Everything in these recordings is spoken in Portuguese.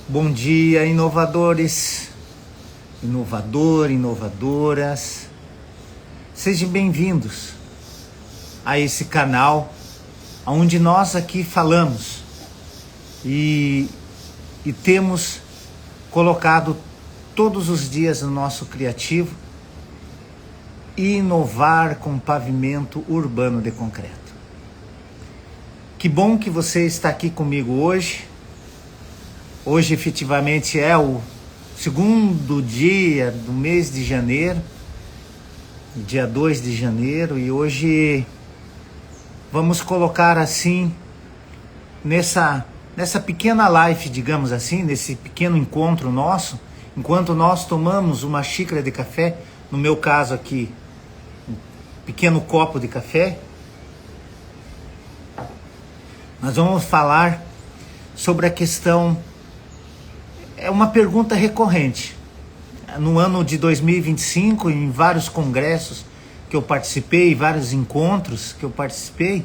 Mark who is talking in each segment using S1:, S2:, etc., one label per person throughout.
S1: Bom dia, inovadores, inovadoras. Sejam bem-vindos a esse canal onde nós aqui falamos e temos colocado todos os dias no nosso criativo inovar com pavimento urbano de concreto. Que bom que você está aqui comigo hoje. Hoje efetivamente é o segundo dia do mês de janeiro, dia 2 de janeiro, e hoje vamos colocar assim, nessa pequena live, digamos assim, nesse pequeno encontro nosso, enquanto nós tomamos uma xícara de café, no meu caso aqui, um pequeno copo de café, nós vamos falar sobre a questão. É uma pergunta recorrente. No ano de 2025, em vários congressos que eu participei, vários encontros que eu participei,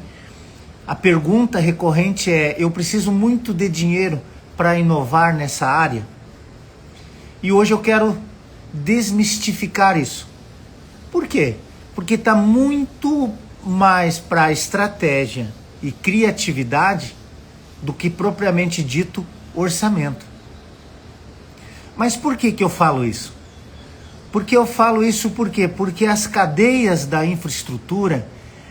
S1: a pergunta recorrente é: eu preciso muito de dinheiro para inovar nessa área? E hoje eu quero desmistificar isso. Por quê? Porque está muito mais para a estratégia e criatividade do que propriamente dito orçamento. Mas por que eu falo isso? Porque eu falo isso por quê? Porque as cadeias da infraestrutura,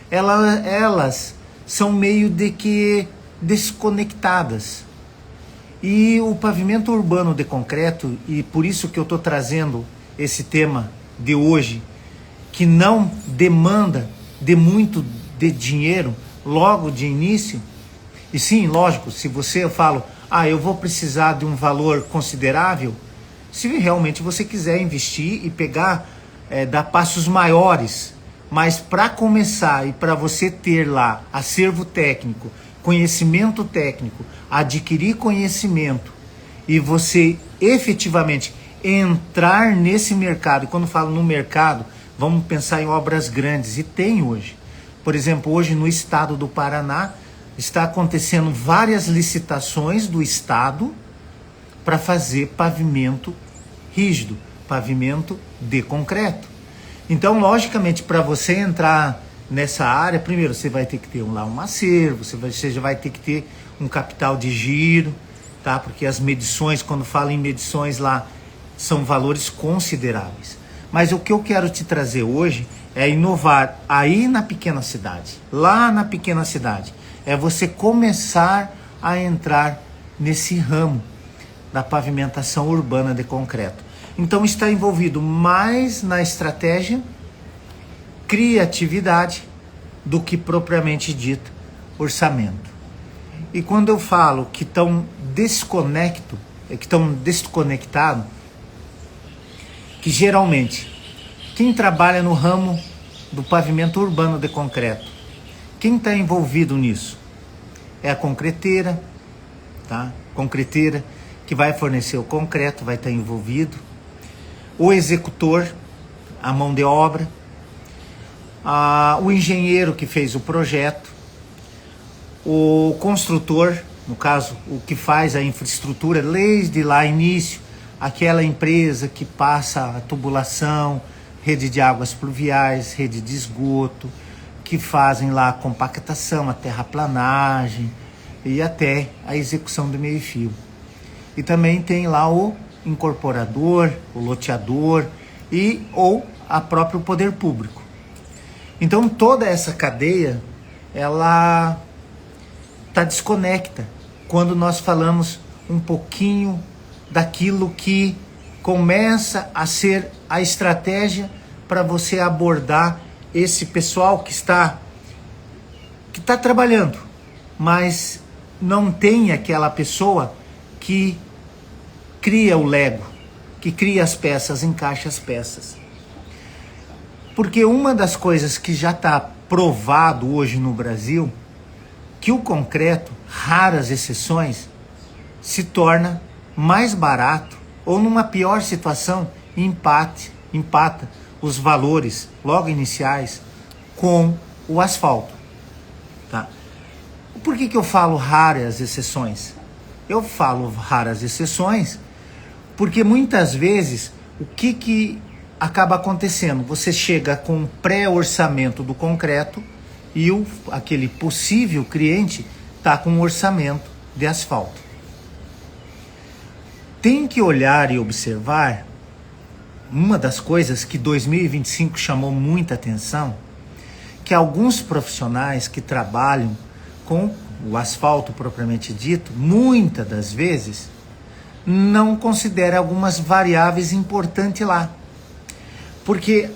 S1: elas são meio de que desconectadas. E o pavimento urbano de concreto, e por isso que eu estou trazendo esse tema de hoje, que não demanda de muito de dinheiro logo de início, e sim, lógico, se eu falo, eu vou precisar de um valor considerável, se realmente você quiser investir e pegar, dar passos maiores, mas para começar e para você ter lá acervo técnico, conhecimento técnico, adquirir conhecimento e você efetivamente entrar nesse mercado, e quando falo no mercado, vamos pensar em obras grandes, e tem hoje. Por exemplo, hoje no estado do Paraná, está acontecendo várias licitações do estado para fazer pavimento rígido, pavimento de concreto. Então, logicamente, para você entrar nessa área, primeiro você vai ter que ter lá um acervo, você já vai ter que ter um capital de giro, tá? Porque as medições, quando falo em medições lá, são valores consideráveis. Mas o que eu quero te trazer hoje é inovar aí na pequena cidade, lá na pequena cidade. É você começar a entrar nesse ramo da pavimentação urbana de concreto. Então está envolvido mais na estratégia, criatividade, do que propriamente dito orçamento. E quando eu falo que estão desconectados, que geralmente quem trabalha no ramo do pavimento urbano de concreto, quem está envolvido nisso? É a concreteira, tá? Concreteira que vai fornecer o concreto, vai estar envolvido. O executor, a mão de obra, o engenheiro que fez o projeto, o construtor, no caso, o que faz a infraestrutura desde lá início, aquela empresa que passa a tubulação, rede de águas pluviais, rede de esgoto, que fazem lá a compactação, a terraplanagem e até a execução do meio-fio. E também tem lá o incorporador, o loteador ou a próprio poder público. Então toda essa cadeia, ela está desconecta quando nós falamos um pouquinho daquilo que começa a ser a estratégia para você abordar esse pessoal que está trabalhando, mas não tem aquela pessoa que cria o Lego, que cria as peças, encaixa as peças. Porque uma das coisas que já está provado hoje no Brasil, que o concreto, raras exceções, se torna mais barato ou numa pior situação, empata os valores logo iniciais com o asfalto. Tá? Por que eu falo raras exceções? Eu falo raras exceções, porque muitas vezes o que acaba acontecendo? Você chega com um pré-orçamento do concreto e aquele possível cliente está com um orçamento de asfalto. Tem que olhar e observar uma das coisas que 2025 chamou muita atenção, que alguns profissionais que trabalham com o asfalto propriamente dito, muitas das vezes, não considera algumas variáveis importantes lá. Porque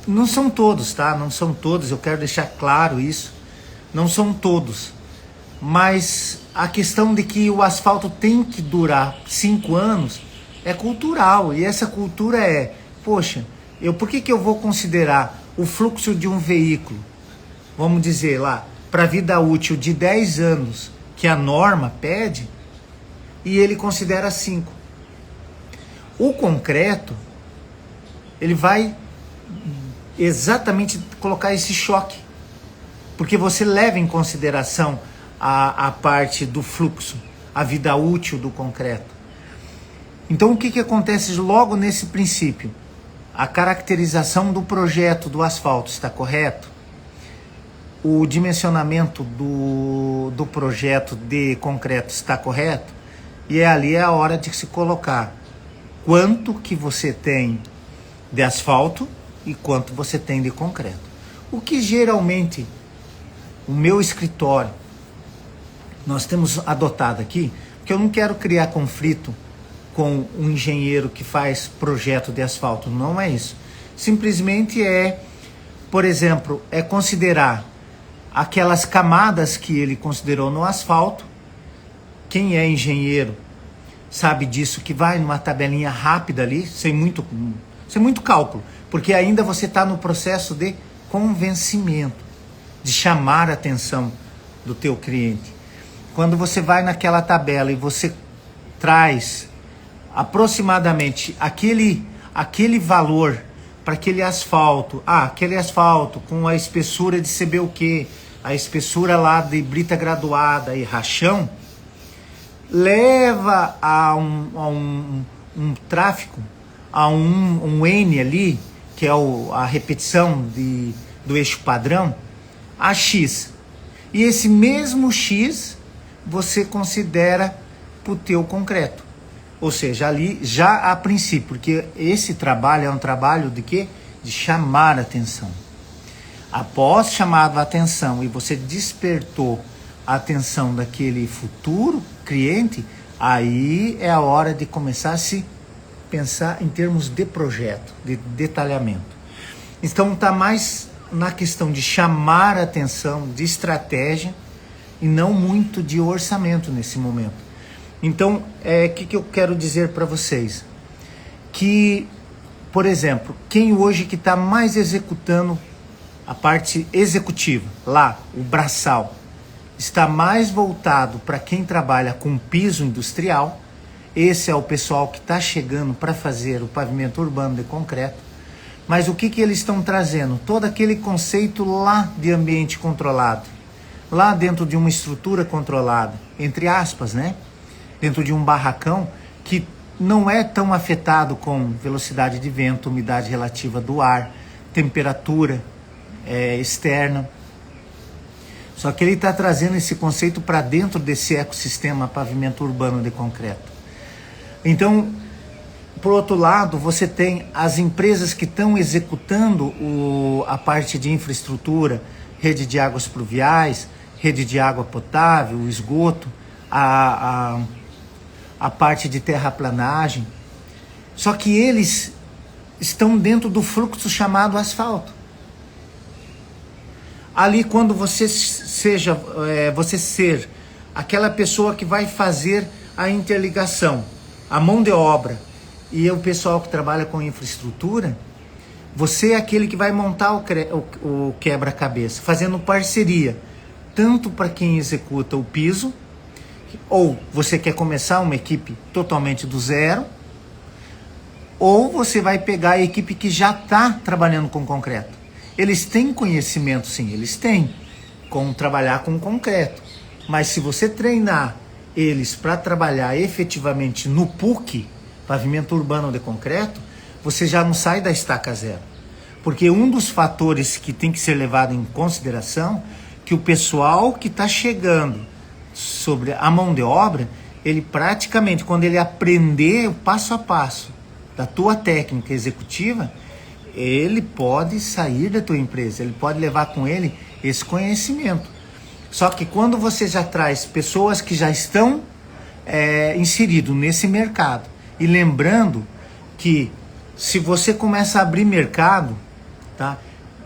S1: não são todos, tá? Não são todos, eu quero deixar claro isso. Não são todos. Mas a questão de que o asfalto tem que durar 5 anos é cultural. E essa cultura é, poxa, por que eu vou considerar o fluxo de um veículo, vamos dizer lá, para vida útil de 10 anos, que a norma pede, e ele considera 5. O concreto, ele vai exatamente colocar esse choque, porque você leva em consideração a parte do fluxo, a vida útil do concreto. Então o que acontece logo nesse princípio? A caracterização do projeto do asfalto está correto? O dimensionamento do projeto de concreto está correto? E ali é a hora de se colocar quanto que você tem de asfalto e quanto você tem de concreto. O que geralmente o meu escritório, nós temos adotado aqui, porque eu não quero criar conflito com um engenheiro que faz projeto de asfalto, não é isso. Simplesmente por exemplo, considerar aquelas camadas que ele considerou no asfalto. Quem é engenheiro sabe disso, que vai numa tabelinha rápida ali, sem muito cálculo, porque ainda você está no processo de convencimento, de chamar a atenção do teu cliente. Quando você vai naquela tabela e você traz aproximadamente aquele valor para aquele asfalto, aquele asfalto com a espessura de saber o que, a espessura lá de brita graduada e rachão, leva a um tráfego, a um N ali, que é a repetição do eixo padrão, a X. E esse mesmo X você considera para o teu concreto. Ou seja, ali já a princípio, porque esse trabalho é um trabalho de quê? De chamar a atenção. Após chamar a atenção e você despertou a atenção daquele futuro cliente, aí é a hora de começar a se pensar em termos de projeto, de detalhamento. Então está mais na questão de chamar a atenção, de estratégia, e não muito de orçamento nesse momento. Então, que eu quero dizer para vocês? Que, por exemplo, quem hoje que está mais executando a parte executiva, lá, o braçal, está mais voltado para quem trabalha com piso industrial. Esse é o pessoal que está chegando para fazer o pavimento urbano de concreto. Mas o que eles estão trazendo? Todo aquele conceito lá de ambiente controlado, lá dentro de uma estrutura controlada, entre aspas, né? Dentro de um barracão que não é tão afetado com velocidade de vento, umidade relativa do ar, temperatura externa. Só que ele está trazendo esse conceito para dentro desse ecossistema pavimento urbano de concreto. Então, por outro lado, você tem as empresas que estão executando a parte de infraestrutura, rede de águas pluviais, rede de água potável, o esgoto, a parte de terraplanagem. Só que eles estão dentro do fluxo chamado asfalto. Ali, quando você ser aquela pessoa que vai fazer a interligação, a mão de obra e o pessoal que trabalha com infraestrutura, você é aquele que vai montar o quebra-cabeça, fazendo parceria, tanto para quem executa o piso, ou você quer começar uma equipe totalmente do zero, ou você vai pegar a equipe que já está trabalhando com concreto. Eles têm conhecimento, sim, eles têm como trabalhar com concreto. Mas se você treinar eles para trabalhar efetivamente no PUC, pavimento urbano de concreto, você já não sai da estaca zero. Porque um dos fatores que tem que ser levado em consideração, que o pessoal que está chegando sobre a mão de obra, ele praticamente, quando ele aprender o passo a passo da tua técnica executiva, ele pode sair da tua empresa, ele pode levar com ele esse conhecimento. Só que quando você já traz pessoas que já estão inseridos nesse mercado, e lembrando que se você começa a abrir mercado, tá,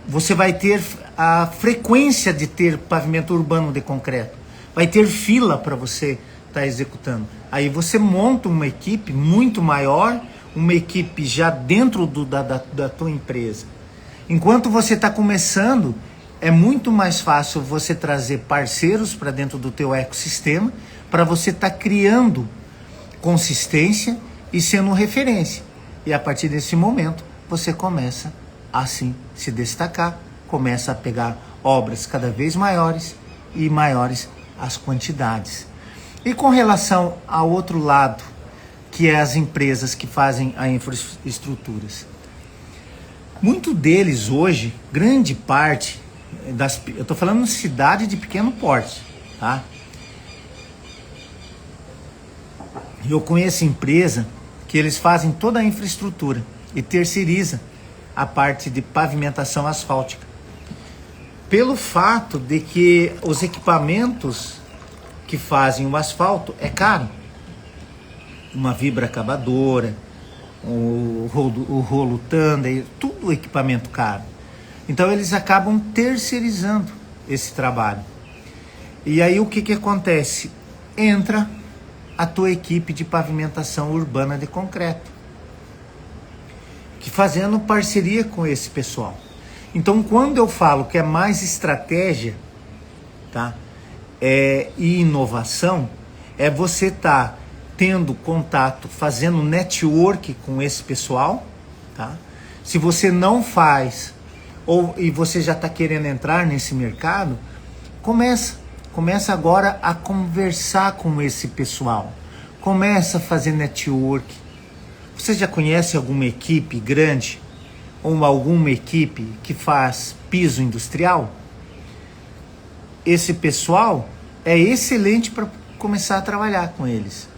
S1: você vai ter a frequência de ter pavimento urbano de concreto, vai ter fila para você estar executando. Aí você monta uma equipe muito maior, uma equipe já dentro da tua empresa. Enquanto você está começando, é muito mais fácil você trazer parceiros para dentro do teu ecossistema, para você estar criando consistência e sendo referência. E a partir desse momento, você começa a assim se destacar, começa a pegar obras cada vez maiores e maiores as quantidades. E com relação ao outro lado, que é as empresas que fazem a infraestruturas, muito deles hoje, grande parte eu estou falando de cidade de pequeno porte, tá? Eu conheço empresa que eles fazem toda a infraestrutura e terceiriza a parte de pavimentação asfáltica. Pelo fato de que os equipamentos que fazem o asfalto é caro. Uma vibra acabadora, o rolo Thunder, tudo equipamento caro. Então eles acabam terceirizando esse trabalho. E aí o que acontece? Entra a tua equipe de pavimentação urbana de concreto, que fazendo parceria com esse pessoal. Então quando eu falo que é mais estratégia, tá? E inovação, é você estar tendo contato, fazendo network com esse pessoal, tá? Se você não faz, e você já está querendo entrar nesse mercado, começa agora a conversar com esse pessoal, começa a fazer network. Você já conhece alguma equipe grande ou alguma equipe que faz piso industrial? Esse pessoal é excelente para começar a trabalhar com eles,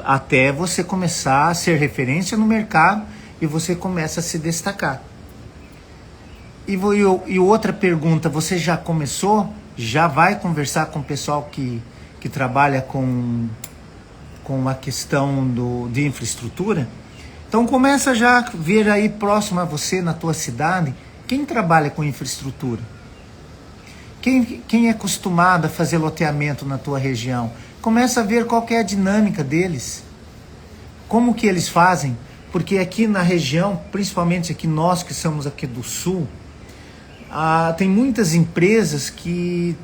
S1: até você começar a ser referência no mercado e você começa a se destacar. E outra pergunta, você já começou? Já vai conversar com o pessoal que trabalha com a questão de infraestrutura? Então começa já a ver aí próximo a você, na tua cidade, quem trabalha com infraestrutura. Quem é acostumado a fazer loteamento na tua região? Começa a ver qual que é a dinâmica deles. Como que eles fazem? Porque aqui na região, principalmente aqui nós que somos aqui do sul, tem muitas empresas que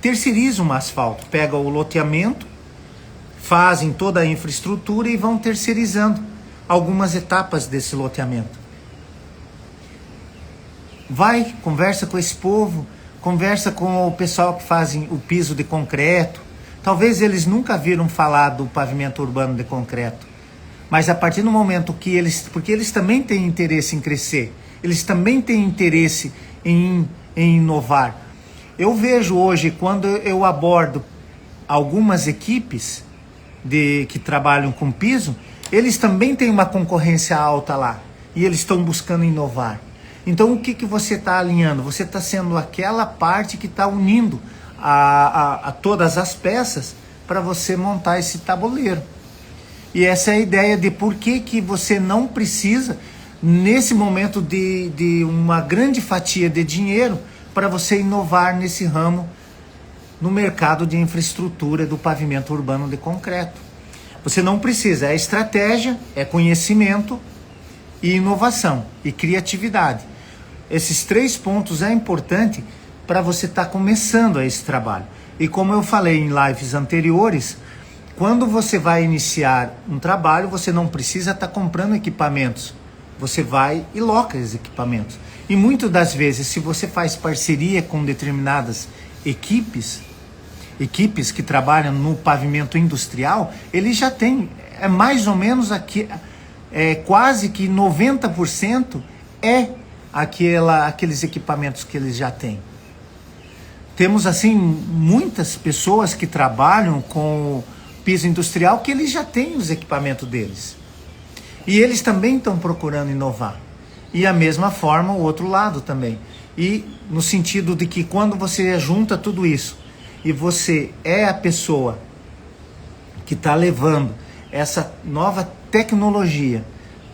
S1: terceirizam o asfalto, pegam o loteamento, fazem toda a infraestrutura e vão terceirizando algumas etapas desse loteamento. Vai, conversa com esse povo, conversa com o pessoal que fazem o piso de concreto. Talvez eles nunca viram falar do pavimento urbano de concreto, mas a partir do momento que porque eles também têm interesse em crescer, eles também têm interesse em inovar. Eu vejo hoje, quando eu abordo algumas equipes que trabalham com piso, eles também têm uma concorrência alta lá, e eles estão buscando inovar. Então o que você está alinhando? Você está sendo aquela parte que está unindo a todas as peças para você montar esse tabuleiro. E essa é a ideia de por que você não precisa, nesse momento de uma grande fatia de dinheiro, para você inovar nesse ramo no mercado de infraestrutura do pavimento urbano de concreto. Você não precisa, é estratégia, é conhecimento e inovação e criatividade. Esses 3 pontos é importante para você estar começando esse trabalho. E como eu falei em lives anteriores, quando você vai iniciar um trabalho, você não precisa estar comprando equipamentos. Você vai e loca os equipamentos. E muitas das vezes, se você faz parceria com determinadas equipes, equipes que trabalham no pavimento industrial, eles já têm, é mais ou menos aqui, quase que 90% aqueles equipamentos que eles já têm. Temos assim muitas pessoas que trabalham com piso industrial que eles já têm os equipamentos deles. E eles também estão procurando inovar. E a mesma forma o outro lado também. E no sentido de que quando você junta tudo isso e você é a pessoa que está levando essa nova tecnologia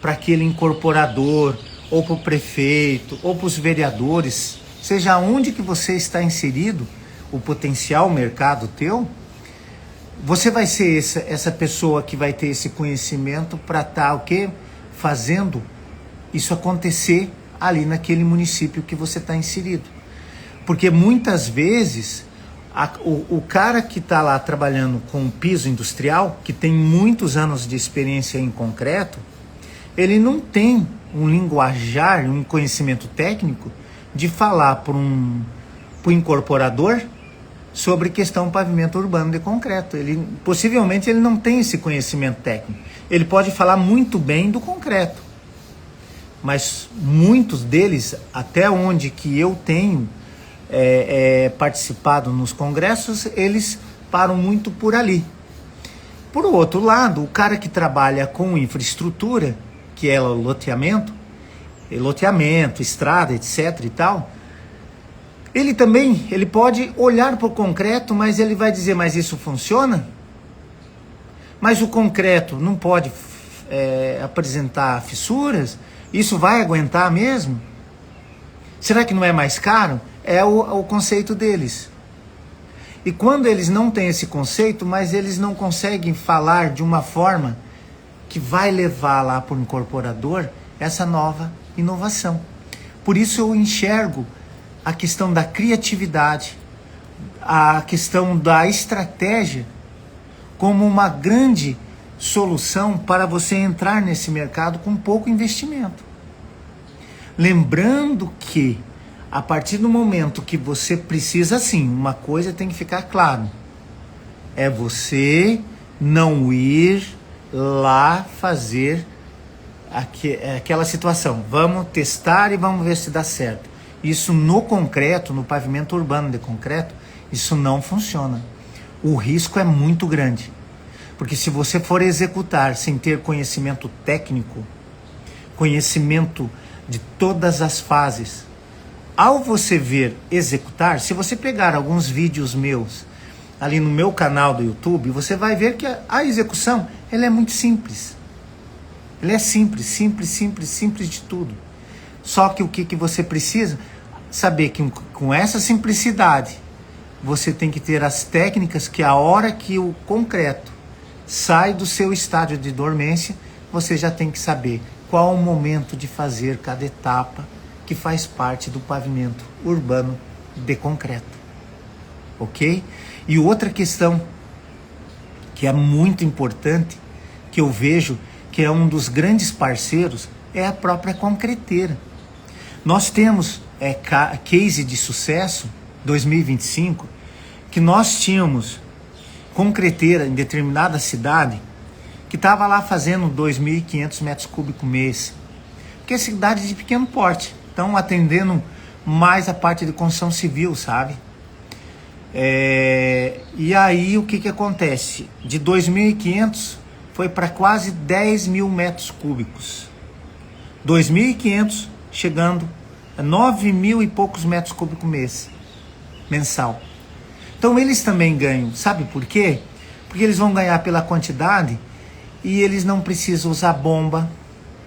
S1: para aquele incorporador, ou para o prefeito, ou para os vereadores, seja onde que você está inserido, o potencial mercado teu, você vai ser essa pessoa que vai ter esse conhecimento para estar o quê? Fazendo isso acontecer ali naquele município que você está inserido. Porque muitas vezes o cara que está lá trabalhando com piso industrial, que tem muitos anos de experiência em concreto, ele não tem um linguajar, um conhecimento técnico de falar para um incorporador sobre questão pavimento urbano de concreto. Possivelmente ele não tem esse conhecimento técnico. Ele pode falar muito bem do concreto, mas muitos deles, até onde que eu tenho participado nos congressos, eles param muito por ali. Por outro lado, o cara que trabalha com infraestrutura, que é o loteamento, estrada, etc e tal, ele também, ele pode olhar para o concreto, mas ele vai dizer, mas isso funciona? Mas o concreto não pode apresentar fissuras? Isso vai aguentar mesmo? Será que não é mais caro? É o conceito deles. E quando eles não têm esse conceito, mas eles não conseguem falar de uma forma que vai levar lá para o incorporador essa nova inovação. Por isso eu enxergo a questão da criatividade, a questão da estratégia como uma grande solução para você entrar nesse mercado com pouco investimento. Lembrando que a partir do momento que você precisa, sim, uma coisa tem que ficar claro, é você não ir lá fazer aquela situação, vamos testar e vamos ver se dá certo. Isso no concreto, no pavimento urbano de concreto, isso não funciona. O risco é muito grande, porque se você for executar sem ter conhecimento técnico, conhecimento de todas as fases, ao você ver executar, se você pegar alguns vídeos meus ali no meu canal do YouTube, você vai ver que a execução, ela é muito simples. Ela é simples de tudo. Só que o que você precisa? Saber que com essa simplicidade, você tem que ter as técnicas que a hora que o concreto sai do seu estágio de dormência, você já tem que saber qual o momento de fazer cada etapa que faz parte do pavimento urbano de concreto. Ok? E outra questão que é muito importante, que eu vejo que é um dos grandes parceiros, é a própria concreteira. Nós temos case de sucesso 2025, que nós tínhamos concreteira em determinada cidade que estava lá fazendo 2.500 metros cúbicos mês, porque é cidade de pequeno porte, estão atendendo mais a parte de construção civil, sabe? E aí o que acontece? De 2.500 foi para quase 10.000 metros cúbicos. 2.500 chegando a 9.000 e poucos metros cúbicos mês, mensal. Então eles também ganham, sabe por quê? Porque eles vão ganhar pela quantidade e eles não precisam usar bomba,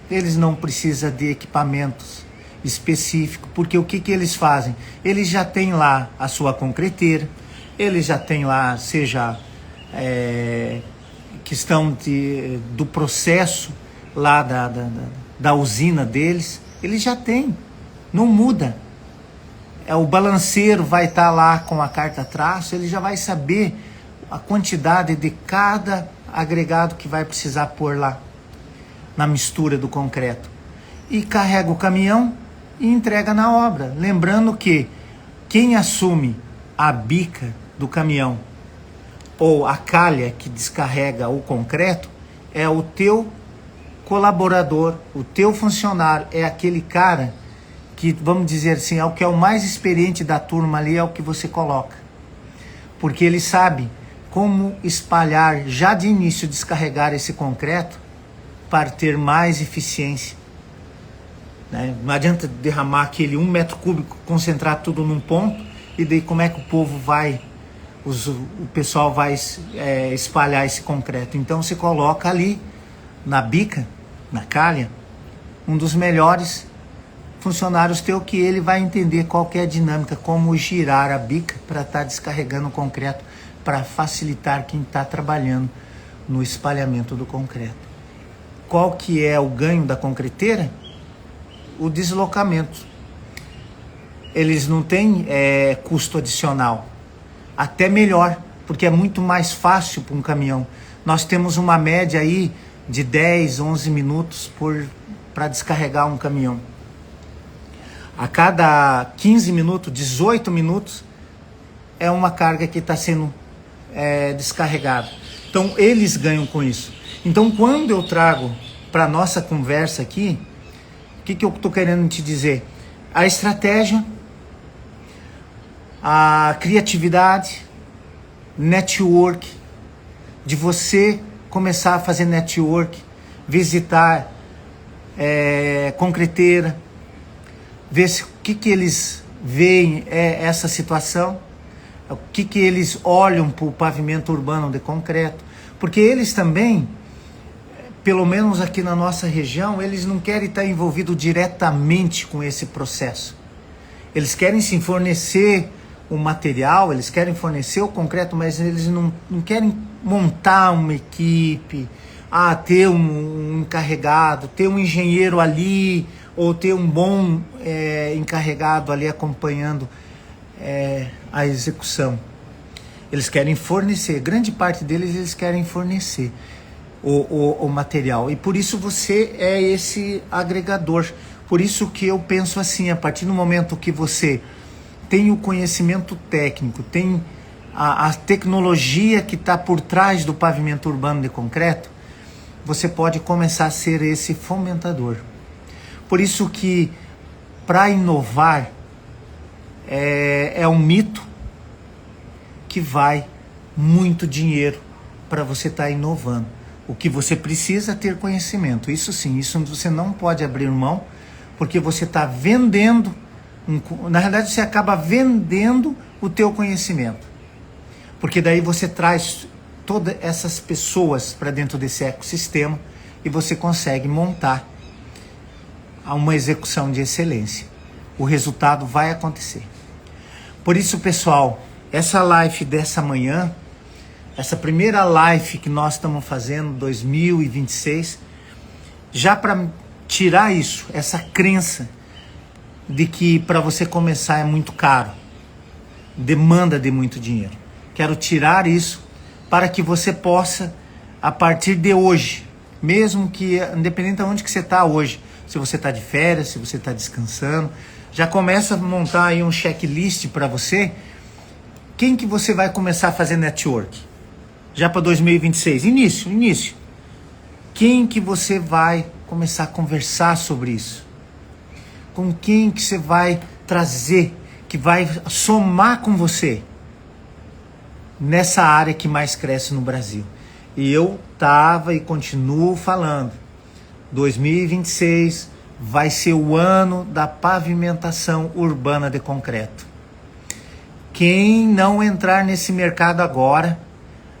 S1: eles não precisam de equipamentos específico, porque o que eles fazem? Eles já têm lá a sua concreteira, eles já têm lá, seja questão do processo lá da usina deles, eles já têm, não muda. O balanceiro vai estar lá com a carta traço, ele já vai saber a quantidade de cada agregado que vai precisar pôr lá na mistura do concreto. E carrega o caminhão e entrega na obra. Lembrando que quem assume a bica do caminhão ou a calha que descarrega o concreto é o teu colaborador, o teu funcionário, é aquele cara que, vamos dizer assim, é o que é o mais experiente da turma ali, é o que você coloca. Porque ele sabe como espalhar, já de início, descarregar esse concreto para ter mais eficiência. Né? Não adianta derramar aquele 1 metro cúbico, concentrar tudo num ponto, e daí como é que o povo vai, o pessoal vai espalhar esse concreto. Então você coloca ali, na bica, na calha, um dos melhores funcionários teu, que ele vai entender qual que é a dinâmica, como girar a bica para estar descarregando o concreto, para facilitar quem está trabalhando no espalhamento do concreto. Qual que é o ganho da concreteira? O deslocamento. Eles não têm custo adicional. Até melhor, porque é muito mais fácil para um caminhão. Nós temos uma média aí de 10, 11 minutos para descarregar um caminhão. A cada 15 minutos, 18 minutos, é uma carga que está sendo descarregada. Então, eles ganham com isso. Então, quando eu trago para a nossa conversa aqui, o que eu estou querendo te dizer? A estratégia, a criatividade, network, de você começar a fazer network, visitar concreteira, ver o que eles veem essa situação, o que eles olham para o pavimento urbano de concreto, porque eles também, pelo menos aqui na nossa região, eles não querem estar envolvidos diretamente com esse processo. Eles querem sim fornecer o material, eles querem fornecer o concreto, mas eles não querem montar uma equipe, ter um encarregado, ter um engenheiro ali, ou ter um bom encarregado ali acompanhando a execução. Eles querem fornecer, grande parte deles eles querem fornecer o material, e por isso você é esse agregador. Por isso que eu penso assim, a partir do momento que você tem o conhecimento técnico, tem a tecnologia que está por trás do pavimento urbano de concreto, você pode começar a ser esse fomentador. Por isso que, para inovar, é um mito que vai muito dinheiro para você estar inovando. O que você precisa é ter conhecimento. Isso sim, isso você não pode abrir mão, porque você está vendendo, na realidade você acaba vendendo o teu conhecimento. Porque daí você traz todas essas pessoas para dentro desse ecossistema e você consegue montar uma execução de excelência. O resultado vai acontecer. Por isso, pessoal, essa live dessa manhã, essa primeira live que nós estamos fazendo, 2026, já para tirar isso, essa crença de que para você começar é muito caro, demanda de muito dinheiro. Quero tirar isso para que você possa, a partir de hoje, mesmo que, independente de onde que você está hoje, se você está de férias, se você está descansando, já começa a montar aí um checklist para você, quem que você vai começar a fazer network? Já para 2026, início. Quem que você vai começar a conversar sobre isso? Com quem que você vai trazer, que vai somar com você nessa área que mais cresce no Brasil? E eu estava e continuo falando, 2026 vai ser o ano da pavimentação urbana de concreto. Quem não entrar nesse mercado agora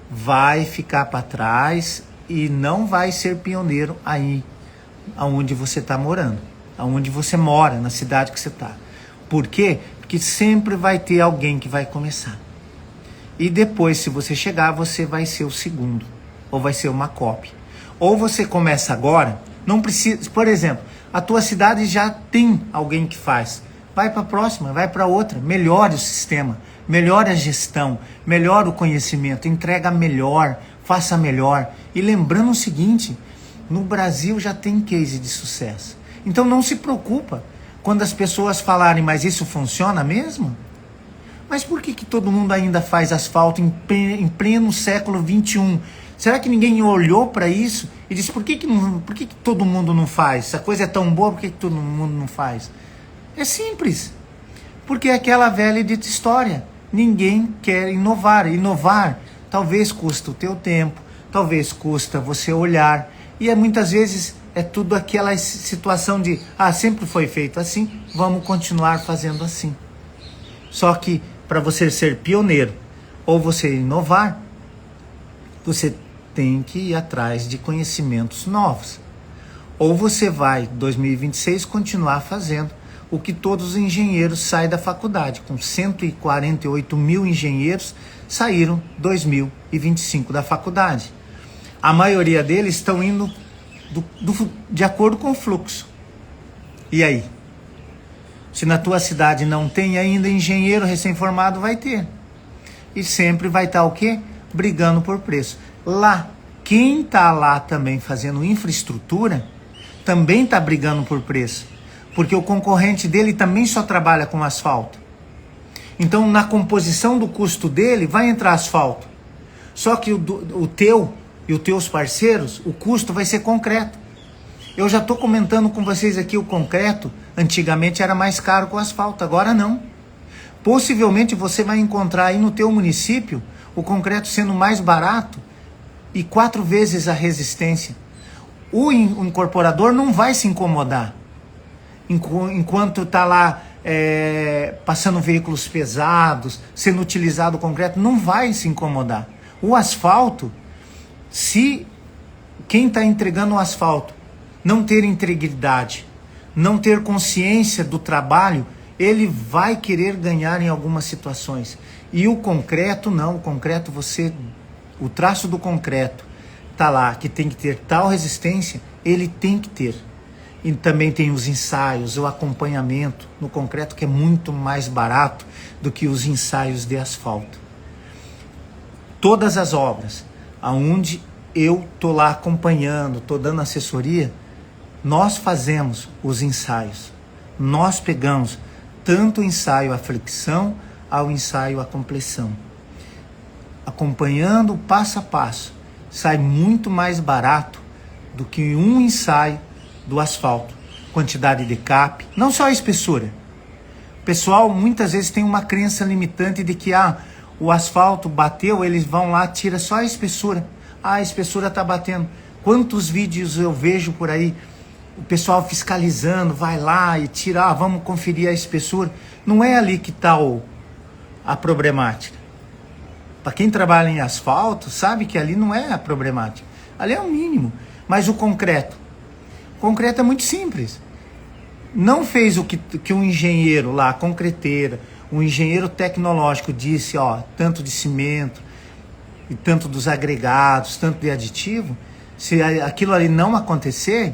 S1: vai ficar para trás e não vai ser pioneiro aí aonde você está morando, aonde você mora, na cidade que você está. Por quê? Porque sempre vai ter alguém que vai começar. E depois, se você chegar, você vai ser o segundo, ou vai ser uma cópia. Ou você começa agora, não precisa, por exemplo, a tua cidade já tem alguém que faz. Vai para a próxima, vai para outra, melhore o sistema, melhore a gestão, melhore o conhecimento, entrega melhor, faça melhor. E lembrando o seguinte, no Brasil já tem case de sucesso. Então não se preocupa quando as pessoas falarem, mas isso funciona mesmo? Mas por que todo mundo ainda faz asfalto em pleno século XXI? Será que ninguém olhou para isso e disse, por que todo mundo não faz? Essa coisa é tão boa, por que todo mundo não faz? É simples. Porque é aquela velha e dita história. Ninguém quer inovar. Inovar talvez custa o teu tempo, talvez custa você olhar. E muitas vezes é tudo aquela situação de, sempre foi feito assim, vamos continuar fazendo assim. Só que para você ser pioneiro ou você inovar, você tem que ir atrás de conhecimentos novos. Ou você vai, em 2026, continuar fazendo o que todos os engenheiros saem da faculdade. Com 148 mil engenheiros, saíram 2025 da faculdade. A maioria deles estão indo de acordo com o fluxo. E aí? Se na tua cidade não tem ainda engenheiro recém-formado, vai ter. E sempre vai estar o quê? Brigando por preço. Lá, quem está lá também fazendo infraestrutura, também está brigando por preço. Porque o concorrente dele também só trabalha com asfalto. Então, na composição do custo dele, vai entrar asfalto. Só que o teu e os teus parceiros, o custo vai ser concreto. Eu já estou comentando com vocês aqui, o concreto, antigamente era mais caro que o asfalto, agora não. Possivelmente você vai encontrar aí no teu município o concreto sendo mais barato e 4 vezes a resistência. O incorporador não vai se incomodar. Enquanto está lá passando veículos pesados, sendo utilizado o concreto, não vai se incomodar. O asfalto, se quem está entregando o asfalto não ter integridade, não ter consciência do trabalho, ele vai querer ganhar em algumas situações. E o concreto não, o traço do concreto está lá, que tem que ter tal resistência, ele tem que ter. E também tem os ensaios, o acompanhamento no concreto, que é muito mais barato do que os ensaios de asfalto. Todas as obras, aonde eu estou lá acompanhando, estou dando assessoria, nós fazemos os ensaios. Nós pegamos tanto o ensaio à flexão ao ensaio à compressão. Acompanhando passo a passo, sai muito mais barato do que um ensaio do asfalto. Quantidade de cap, não só a espessura. O pessoal muitas vezes tem uma crença limitante de que o asfalto bateu, eles vão lá, tira só a espessura. A espessura está batendo. Quantos vídeos eu vejo por aí, o pessoal fiscalizando, vai lá e tira, vamos conferir a espessura. Não é ali que está a problemática. Para quem trabalha em asfalto, sabe que ali não é a problemática. Ali é o mínimo. Mas o concreto é muito simples. Não fez o que um engenheiro lá, concreteira, um engenheiro tecnológico disse, tanto de cimento, e tanto dos agregados, tanto de aditivo. Se aquilo ali não acontecer,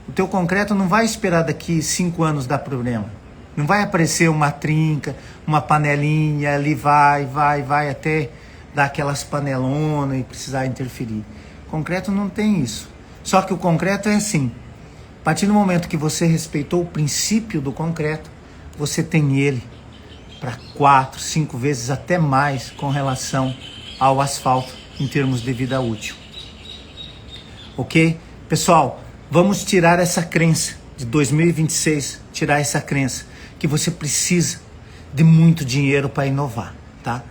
S1: o teu concreto não vai esperar daqui 5 anos dar problema. Não vai aparecer uma trinca, uma panelinha, ali vai até dar aquelas panelonas e precisar interferir. Concreto não tem isso. Só que o concreto é assim. A partir do momento que você respeitou o princípio do concreto, você tem ele para 4, 5 vezes até mais com relação ao asfalto em termos de vida útil. Ok? Pessoal, vamos tirar essa crença de 2026, tirar essa crença que você precisa de muito dinheiro para inovar, tá?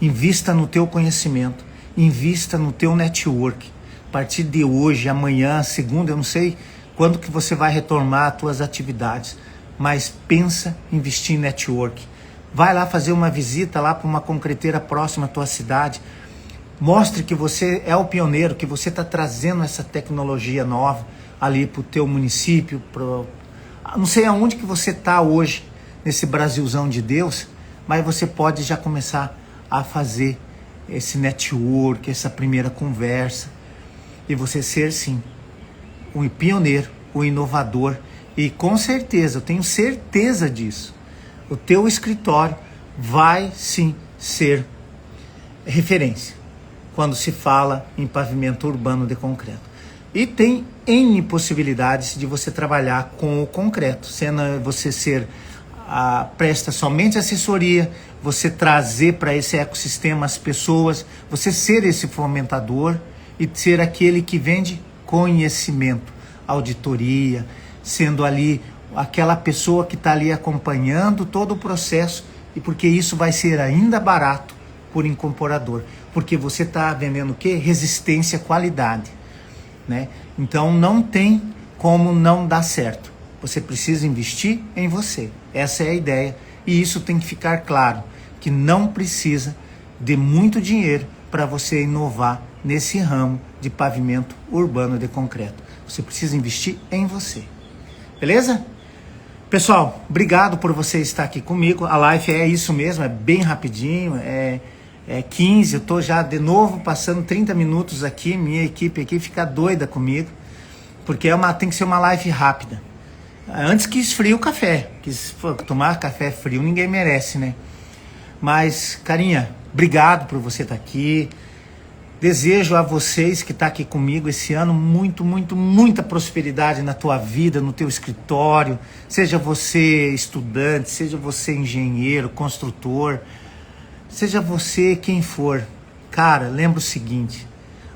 S1: Invista no teu conhecimento, invista no teu network. A partir de hoje, amanhã, segunda, eu não sei quando que você vai retomar as tuas atividades, mas pensa em investir em network. Vai lá fazer uma visita lá para uma concreteira próxima à tua cidade. Mostre que você é o pioneiro, que você está trazendo essa tecnologia nova ali para o teu município. Não sei aonde que você está hoje, nesse Brasilzão de Deus, mas você pode já começar a fazer esse network, essa primeira conversa. E você ser, sim, um pioneiro, um inovador. E com certeza, eu tenho certeza disso, o teu escritório vai sim ser referência quando se fala em pavimento urbano de concreto. E tem N possibilidades de você trabalhar com o concreto, sendo você ser presta somente assessoria, você trazer para esse ecossistema as pessoas, você ser esse fomentador e ser aquele que vende conhecimento, auditoria, sendo ali aquela pessoa que está ali acompanhando todo o processo, e porque isso vai ser ainda barato por incorporador, porque você está vendendo o quê? Resistência, qualidade, né? Então não tem como não dar certo. Você precisa investir em você. Essa é a ideia. E isso tem que ficar claro, que não precisa de muito dinheiro para você inovar nesse ramo de pavimento urbano de concreto. Você precisa investir em você. Beleza? Pessoal, obrigado por você estar aqui comigo. A live é isso mesmo, é bem rapidinho, é 15, eu tô já de novo passando 30 minutos aqui, minha equipe aqui fica doida comigo, porque tem que ser uma live rápida. Antes que esfrie o café, que se for tomar café frio ninguém merece, né? Mas, carinha, obrigado por você estar aqui. Desejo a vocês que estão aqui comigo esse ano muita prosperidade na tua vida, no teu escritório. Seja você estudante, seja você engenheiro, construtor, seja você quem for. Cara, lembra o seguinte,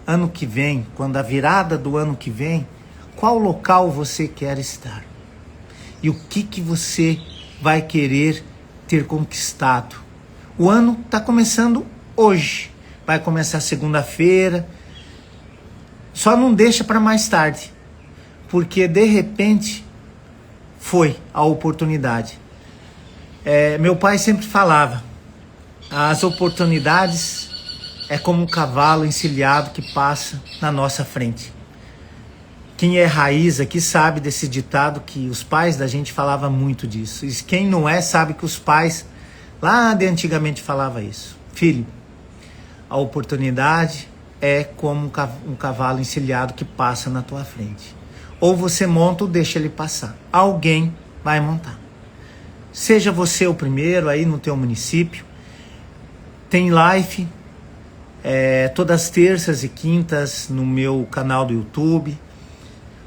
S1: ano que vem, quando a virada do ano que vem, qual local você quer estar? E o que você vai querer ter conquistado? O ano está começando hoje. Vai começar segunda-feira. Só não deixa para mais tarde. Porque de repente foi a oportunidade. Meu pai sempre falava, as oportunidades é como um cavalo encilhado que passa na nossa frente. Quem é raiz aqui sabe desse ditado que os pais da gente falavam muito disso. E quem não é sabe que os pais lá de antigamente falavam isso. Filho, a oportunidade é como um cavalo encilhado que passa na tua frente. Ou você monta ou deixa ele passar. Alguém vai montar. Seja você o primeiro aí no teu município. Tem live todas as terças e quintas no meu canal do YouTube.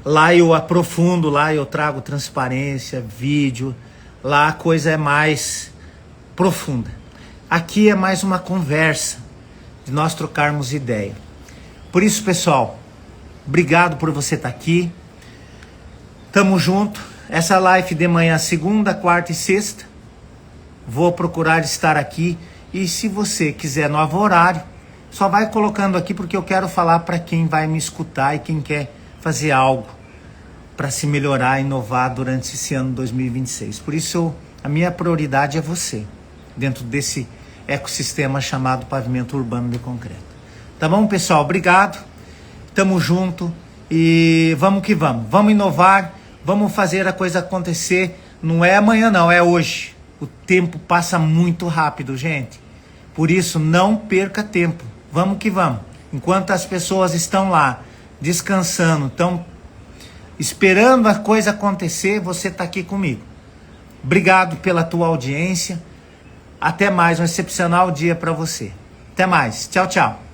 S1: Lá eu aprofundo, lá eu trago transparência, vídeo. Lá a coisa é mais profunda. Aqui é mais uma conversa, de nós trocarmos ideia. Por isso, pessoal, obrigado por você estar aqui. Tamo junto. Essa live de manhã, segunda, quarta e sexta, vou procurar estar aqui. E se você quiser novo horário, só vai colocando aqui, porque eu quero falar para quem vai me escutar e quem quer fazer algo para se melhorar, inovar durante esse ano 2026. Por isso, a minha prioridade é você, dentro desse ecossistema chamado pavimento urbano de concreto. Tá bom, pessoal? Obrigado. Tamo junto e vamos que vamos. Vamos inovar, vamos fazer a coisa acontecer. Não é amanhã não, é hoje. O tempo passa muito rápido, gente. Por isso, não perca tempo. Vamos que vamos. Enquanto as pessoas estão lá, descansando, estão esperando a coisa acontecer, você está aqui comigo. Obrigado pela tua audiência. Até mais, um excepcional dia para você. Até mais. Tchau, tchau.